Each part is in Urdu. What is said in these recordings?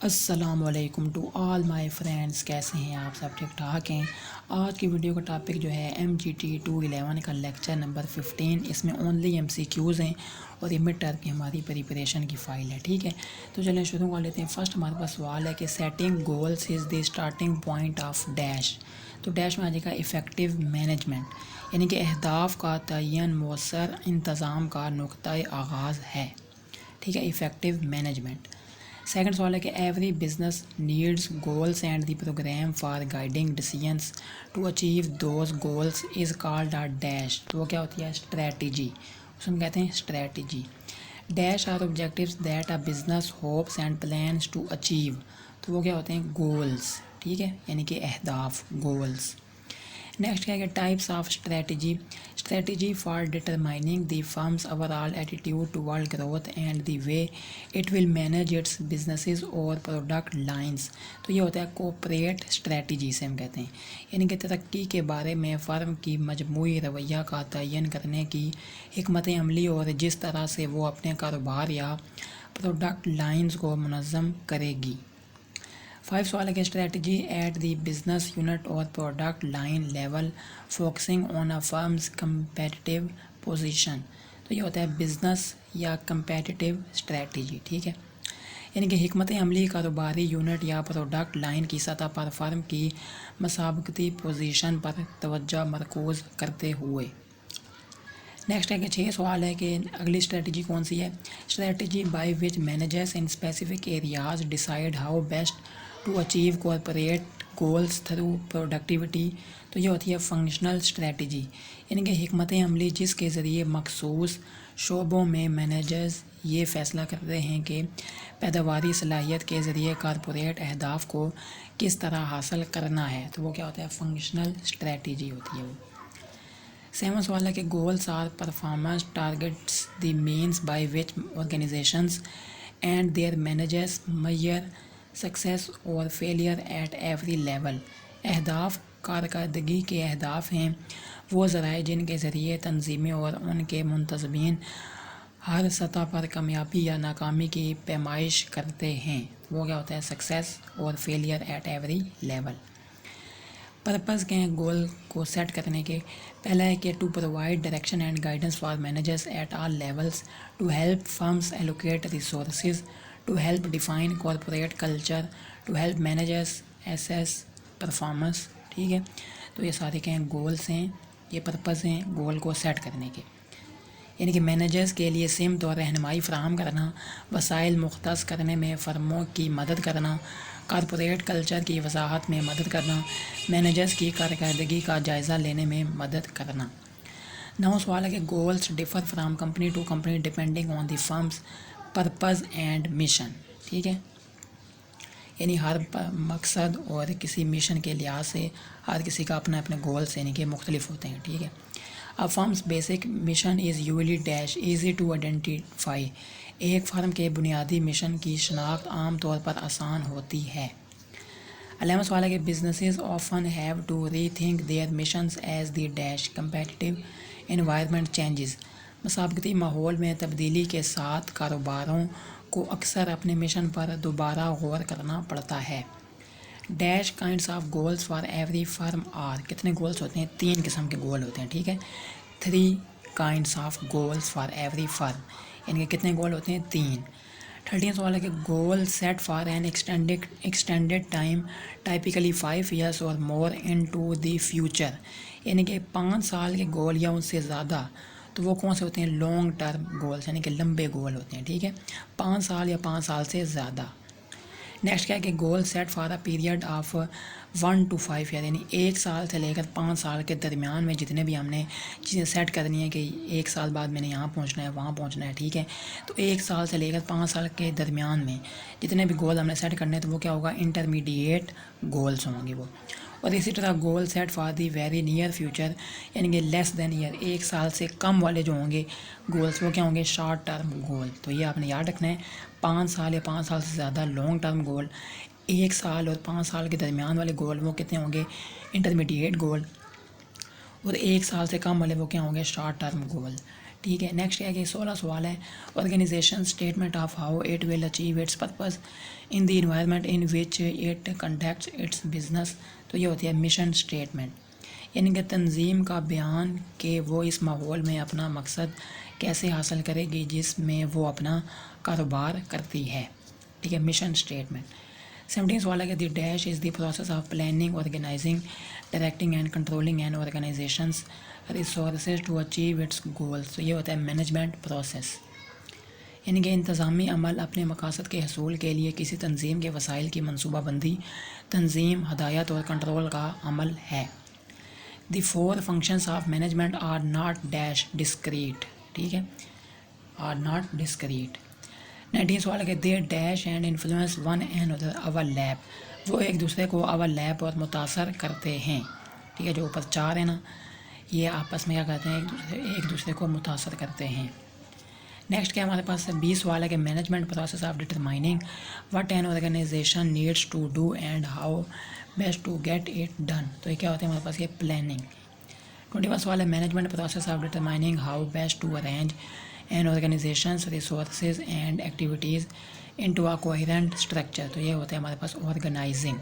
السلام علیکم ٹو آل مائی فرینڈس، کیسے ہیں آپ سب؟ ٹھیک ٹھاک ہیں۔ آج کی ویڈیو کا ٹاپک جو ہے MGT 211 کا لیکچر نمبر 15۔ اس میں اونلی MCQs ہیں اور یہ مڈ ٹرم کی ہماری پریپریشن کی فائل ہے، ٹھیک ہے۔ تو چلیں شروع کر لیتے ہیں۔ فرسٹ ہمارے پاس سوال ہے کہ setting goals is the starting point of dash. تو ڈیش میں آ جائے گا افیکٹو مینجمنٹ، یعنی کہ اہداف کا تعین مؤثر انتظام کا نقطۂ آغاز ہے، ٹھیک ہے، افیکٹو مینجمنٹ۔ سیکنڈ سوال ہے کہ every business needs goals and the programme for guiding decisions to achieve those goals is called a dash. تو وہ کیا ہوتی ہے؟ اسٹریٹجی، اس میں کہتے ہیں strategy. Dash are objectives that a business hopes and plans to achieve. تو وہ کیا ہوتے ہیں؟ گولس، ٹھیک ہے، یعنی کہ اہداف، گولس۔ نیکسٹ کیا ہے کہ types of strategy. Strategy for determining the firm's overall attitude toward growth and the way it will manage its businesses اور پروڈکٹ لائنس۔ تو یہ ہوتا ہے کوپریٹ اسٹریٹجی سے ہم کہتے ہیں، یعنی کہ ترقی کے بارے میں فرم کی مجموعی رویہ کا تعین کرنے کی حکمت عملی اور جس طرح سے وہ اپنے کاروبار یا پروڈکٹ لائنز کو منظم کرے گی۔ 5 سوال ہے کہ strategy at the business unit اور product line level focusing on a firm's competitive position. تو یہ ہوتا ہے بزنس یا کمپیٹیٹیو اسٹریٹجی، ٹھیک ہے، یعنی کہ حکمت عملی کاروباری یونٹ یا پروڈکٹ لائن کی سطح پر فرم کی مسابقتی پوزیشن پر توجہ مرکوز کرتے ہوئے۔ نیکسٹ ہے کہ 6 سوال ہے کہ اگلی اسٹریٹجی کون سی ہے؟ Strategy by which managers in specific areas decide how best to achieve corporate goals through productivity. تو یہ ہوتی ہے فنکشنل اسٹریٹجی، یعنی کہ حکمت عملی جس کے ذریعے مخصوص شعبوں میں مینیجرز یہ فیصلہ کرتے ہیں کہ پیداواری صلاحیت کے ذریعے کارپوریٹ اہداف کو کس طرح حاصل کرنا ہے۔ تو وہ کیا ہوتا ہے؟ فنکشنل اسٹریٹجی ہوتی ہے وہ۔ 7 سوال ہے کہ goals are performance targets the means by which organisations and their managers measure success اور فیلئر ایٹ ایوری لیول۔ اہداف کارکردگی کے اہداف ہیں وہ ذرائع جن کے ذریعے تنظیمیں اور ان کے منتظمین ہر سطح پر کامیابی یا ناکامی کی پیمائش کرتے ہیں۔ وہ کیا ہوتا ہے؟ سکسیس اور failure at every level. Purpose کے ہیں گول کو سیٹ کرنے کے۔ پہلا ہے کہ to provide direction and guidance for managers at all levels, to help firms allocate resources, to help define corporate culture, to help managers assess performance, ٹھیک ہے۔ تو یہ سارے کہیں گولس ہیں، یہ پرپز ہیں گول کو سیٹ کرنے کے، یعنی کہ مینیجرز کے لیے سمت اور رہنمائی فراہم کرنا، وسائل مختص کرنے میں فرموں کی مدد کرنا، کارپوریٹ کلچر کی وضاحت میں مدد کرنا، مینیجرز کی کارکردگی کا جائزہ لینے میں مدد کرنا۔ 9 سوال ہے کہ goals differ from company to company depending on the firm's purpose and mission, ٹھیک ہے، یعنی ہر مقصد اور کسی مشن کے لحاظ سے ہر کسی کا اپنا اپنے گولس یعنی کہ مختلف ہوتے ہیں، ٹھیک ہے۔ A firm's basic mission is usually dash easy to identify۔ ایک فرم کے بنیادی مشن کی شناخت عام طور پر آسان ہوتی ہے۔ 11 سوال ہے کہ businesses often have to rethink their missions as the dash competitive environment changes۔ مسابقتی ماحول میں تبدیلی کے ساتھ کاروباروں کو اکثر اپنے مشن پر دوبارہ غور کرنا پڑتا ہے۔ Dash kinds of goals for every firm are. کتنے گولس ہوتے ہیں؟ 3 قسم کے گول ہوتے ہیں، ٹھیک ہے، 3 kinds of goals for every firm, یعنی کہ کتنے گول ہوتے ہیں؟ 3۔ 13 سوال ہے کہ goal set for an extended time typically 5 years اور مور ان ٹو دی فیوچر، یعنی کہ 5 سال کے گول یا ان سے زیادہ، تو وہ کون سے ہوتے ہیں؟ لانگ ٹرم گولس، یعنی کہ لمبے گول ہوتے ہیں، ٹھیک ہے، 5 سال یا 5 سال سے زیادہ۔ نیکسٹ کیا ہے کہ goal set for a period of 1 to 5 years، یعنی 1 سال سے لے کر 5 سال کے درمیان میں جتنے بھی ہم نے چیزیں سیٹ کرنی ہے کہ 1 سال بعد میں نے یہاں پہنچنا ہے وہاں پہنچنا ہے، ٹھیک ہے، تو 1 سال سے لے کر 5 سال کے درمیان میں جتنے بھی گول ہم نے سیٹ کرنے ہیں تو وہ کیا ہوگا؟ انٹرمیڈیٹ گولس ہوں گے وہ۔ اور اسی طرح goal set for the very near future, یعنی کہ لیس دین ایئر، 1 سال سے کم والے جو ہوں گے گولس وہ کیا ہوں گے؟ Short term goal. تو یہ آپ نے یاد رکھنا ہے، 5 سال یا 5 سال سے زیادہ لانگ ٹرم گول، 1 سال اور 5 سال کے درمیان والے گول وہ کتنے ہوں گے؟ انٹرمیڈیٹ گول، اور 1 سال سے کم والے وہ کیا ہوں گے؟ شارٹ ٹرم گول، ٹھیک ہے. نیکسٹ ہے کہ 16 سوال ہے organization statement of how it will achieve its purpose in the environment in which it conducts its business. تو یہ ہوتی ہے مشن اسٹیٹمنٹ، یعنی کہ تنظیم کا بیان کہ وہ اس ماحول میں اپنا مقصد کیسے حاصل کرے گی جس میں وہ اپنا کاروبار کرتی ہے. ٹھیک ہے، مشن اسٹیٹمنٹ. 17 سوال ہے کہ the dash is the process of planning organising directing and controlling and organisation's resources to achieve its goals. تو یہ ہوتا ہے مینجمنٹ پروسیس، یعنی کہ انتظامی عمل اپنے مقاصد کے حصول کے لیے کسی تنظیم کے وسائل کی منصوبہ بندی، تنظیم، ہدایت اور کنٹرول کا عمل ہے. The 4 functions of management are not dash discrete. ٹھیک ہے، آر ناٹ ڈسکریٹ. 19 سوال ہے کہ they dash and influence one and other overlap. وہ ایک دوسرے کو اوور لیپ اور متاثر کرتے ہیں. ٹھیک ہے، جو اوپر 4 ہے نا، یہ آپس میں کیا کہتے ہیں، ایک دوسرے کو متاثر کرتے ہیں. نیکسٹ کیا ہمارے پاس 20 سوال ہے کہ management process of determining what an organisation needs to do and how best to get it done. تو یہ کیا ہوتا ہے ہمارے پاس، یہ پلاننگ. 21 سوال ہے management process of determining how best to arrange an organisation's resources and activities into a coherent structure. تو یہ ہوتا ہے ہمارے پاس آرگنائزنگ.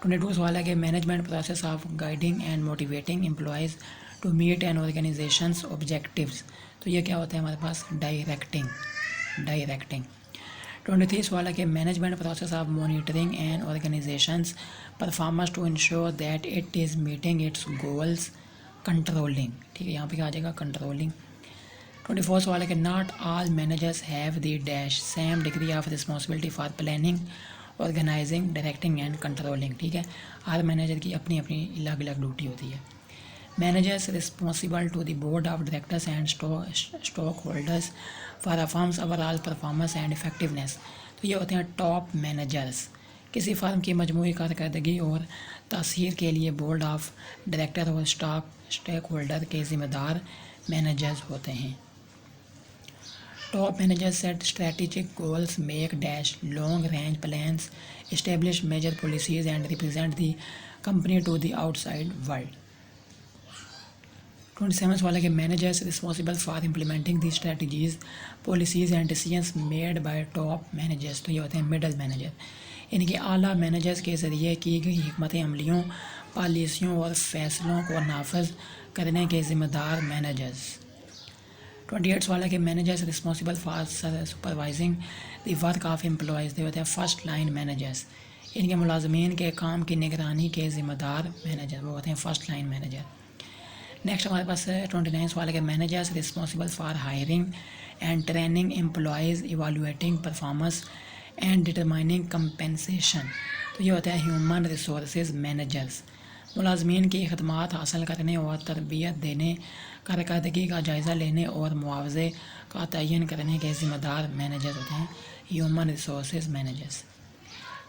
22 سوال ہے کہ management process of guiding and motivating employees to meet an organization's objectives. تو یہ کیا ہوتا ہے ہمارے پاس، ڈائریکٹنگ. 23 سوال ہے کہ management process of monitoring and organization's performance to ensure that it is meeting its goals, controlling. ٹھیک ہے، یہاں پہ کیا آ جائے گا، کنٹرولنگ. 24 سوال ہے کہ not all managers have the dash same degree of responsibility for planning organising directing and controlling. ٹھیک ہے، ہر مینیجر کی اپنی اپنی الگ الگ ڈیوٹی ہوتی ہے. Managers responsible to the board of directors and stockholders for a firm's overall performance and effectiveness. تو یہ ہوتے ہیں ٹاپ مینیجرز. کسی فرم کی مجموعی کارکردگی اور تاثیر کے لیے بورڈ آف ڈائریکٹر اور اسٹیک ہولڈر کے ذمہ دار مینیجرز ہوتے ہیں. Top managers set strategic goals, make dash long range plans, establish major policies and represent the company to the outside world. 27 سوال ہے کہ managers responsible for implementing the strategies policies and decisions made by top managers. تو یہ ہوتے ہیں مڈل مینیجر، یعنی کہ اعلیٰ مینیجرز کے ذریعے کی گئی حکمت عملیوں، پالیسیوں اور فیصلوں کو نافذ کرنے کے ذمہ دار مینیجرز. 28 سوال ہے کہ managers responsible for supervising the work of employees. یہ ہوتے ہیں فرسٹ لائن مینیجرز، یعنی کہ ملازمین کے کام کی نگرانی کے ذمہ دار مینیجر، وہ ہوتے ہیں فرسٹ لائن مینیجر. نیکسٹ ہمارے پاس 29 سوال ہے کہ managers responsible for hiring and training employees, evaluating performance and determining compensation. تو یہ ہوتا ہے ہیومن ریسورسز مینیجرز. ملازمین کی خدمات حاصل کرنے اور تربیت دینے، کارکردگی کا جائزہ لینے اور معاوضے کا تعین کرنے کے ذمہ دار مینیجرز ہوتے ہیں ہیومن ریسورسز مینیجرز.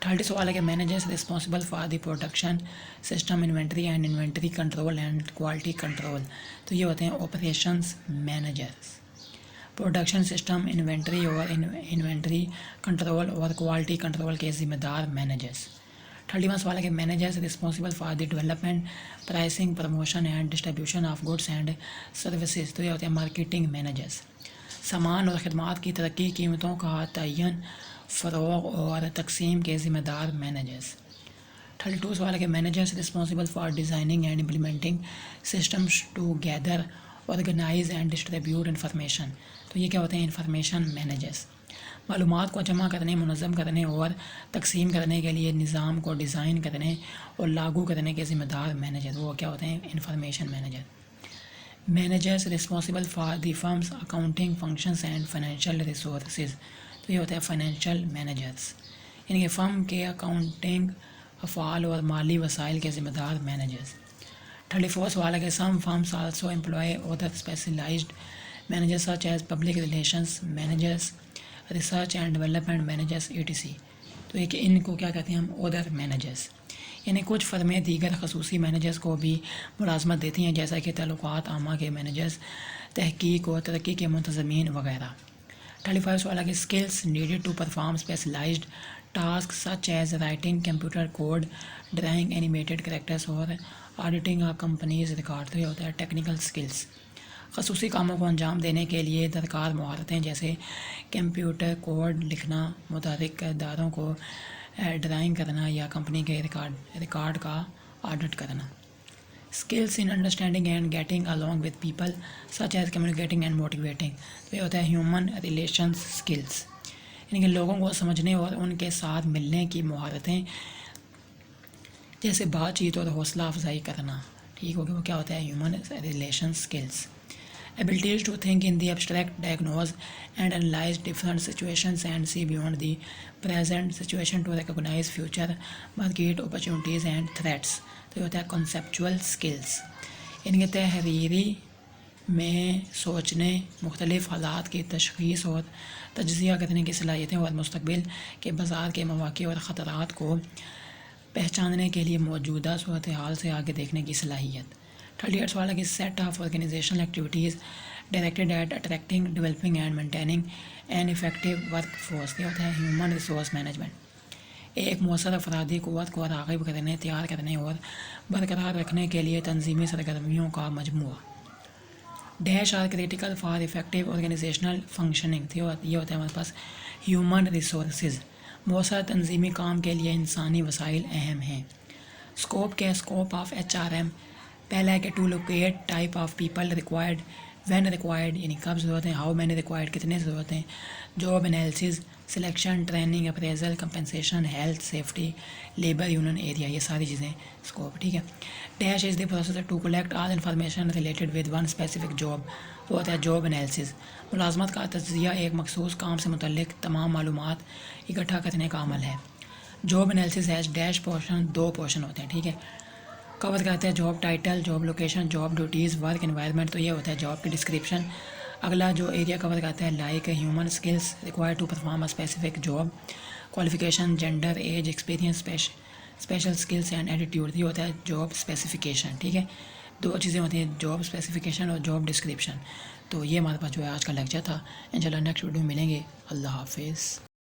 30 سوال ہے کہ managers responsible for the production system inventory and inventory control and quality control. تو یہ ہوتے ہیں operations managers. Production system, inventory اور انوینٹری کنٹرول اور کوالٹی کنٹرول کے ذمہ دار مینیجرز. 31 سوال ہے کہ managers responsible for the development, pricing, promotion and distribution of goods and services. تو یہ ہوتے ہیں مارکیٹنگ مینیجرز. سامان اور خدمات کی ترقی، قیمتوں کا تعین، فروغ اور تقسیم کے ذمہ دار مینیجرز. 32 سوال ہے کہ managers responsible for designing and implementing systems to gather, organize and distribute information. تو یہ کیا ہوتے ہیں، انفارمیشن مینیجرز. معلومات کو جمع کرنے، منظم کرنے اور تقسیم کرنے کے لیے نظام کو ڈیزائن کرنے اور لاگو کرنے کے ذمہ دار مینیجر، وہ کیا ہوتے ہیں، information manager. Managers responsible for the firm's accounting functions and financial resources. تو یہ ہوتا ہے فائنینشیل مینیجرز، یعنی کہ فرم کے اکاؤنٹنگ، افعال اور مالی وسائل کے ذمہ دار مینیجرز. 34 سوال ہے کہ some firms also employ other specialised managers such as public relations managers, research and development managers etc. تو یہ کہ ان کو کیا کہتے ہیں ہم، ادر مینیجرز، یعنی کچھ فرمیں دیگر خصوصی مینیجرز کو بھی ملازمت دیتی ہیں، جیسا کہ تعلقات عامہ کے مینیجرز، تحقیق اور ترقی کے منتظمین وغیرہ. 35 سوال ہے کہ skills needed to perform specialized task such as writing computer code, drawing animated characters اور آڈیٹنگ آ کمپنیز ریکارڈ. تو یہ ہوتا ہے ٹیکنیکل اسکلس. خصوصی کاموں کو انجام دینے کے لیے درکار مہارتیں جیسے کمپیوٹر کوڈ لکھنا، متحرک کرداروں کو ڈرائنگ کرنا یا کمپنی کے ریکارڈ کا آڈٹ کرنا۔ Skills in understanding and getting along with people such as communicating and motivating، تو یہ ہوتا ہے ہیومن ریلیشنس اسکلس، یعنی کہ لوگوں کو سمجھنے اور ان کے ساتھ ملنے کی مہارتیں جیسے بات چیت اور حوصلہ افزائی کرنا، ٹھیک ہوگی، وہ کیا ہوتا ہے human relation skills. abilities to think in the abstract, diagnose and analyze different situations and see beyond the present situation to recognize future market opportunities and threats، تو یہ ہوتا ہے conceptual skills، یعنی کہ تحریری میں سوچنے، مختلف حالات کی تشخیص اور تجزیہ کرنے کی صلاحیتیں اور مستقبل کے بازار کے مواقع اور خطرات کو پہچاننے کے لیے موجودہ صورتحال سے آگے دیکھنے کی صلاحیت۔ 38 والا کی set of organizational activities directed at attracting, developing and maintaining an effective work force, یہ ہوتا ہے ہیومن ریسورس مینجمنٹ، ایک مؤثر افرادی قوت کو راغب کرنے، تیار کرنے اور برقرار رکھنے کے لیے تنظیمی سرگرمیوں کا مجموعہ۔ Dash are critical for effective organizational functioning, یہ ہوتا ہے ہمارے پاس ہیومن ریسورسز، مؤثر تنظیمی کام کے لیے انسانی وسائل اہم ہیں۔ اسکوپ کے اسکوپ آف HRM، پہلا ہے کہ to locate type of people required when required, یعنی کب ضرورت ہے، ہاؤ مینی ریکوائرڈ، کتنے ضرورت ہیں، job analysis, selection, training, appraisal, compensation, health, safety, labour union area, یہ ساری چیزیں اسکوپ، ٹھیک ہے۔ Dash is the process to collect all information related with one specific job, وہ ہوتا ہے جاب انالیسز، ملازمت کا تجزیہ ایک مخصوص کام سے متعلق تمام معلومات اکٹھا کرنے کا عمل ہے۔ Job analysis has dash portion, 2 portion ہوتے ہیں، ٹھیک ہے۔ کور کرتے ہیں job title, job location, job duties, work environment, تو یہ ہوتا ہے جاب کی ڈسکرپشن۔ اگلا جو ایریا کور کرتا ہے like human skills required to perform a specific job, qualification, gender, age, experience, special skills and attitude, یہ ہوتا ہے جاب اسپیسیفکیشن، ٹھیک ہے۔ 2 چیزیں ہوتی ہیں، جاب اسپیسیفکیشن اور جاب ڈسکرپشن۔ تو یہ ہمارے پاس جو ہے آج کا لیکچر تھا، انشاءاللہ نیکسٹ ویڈیو میں ملیں گے۔ اللہ حافظ۔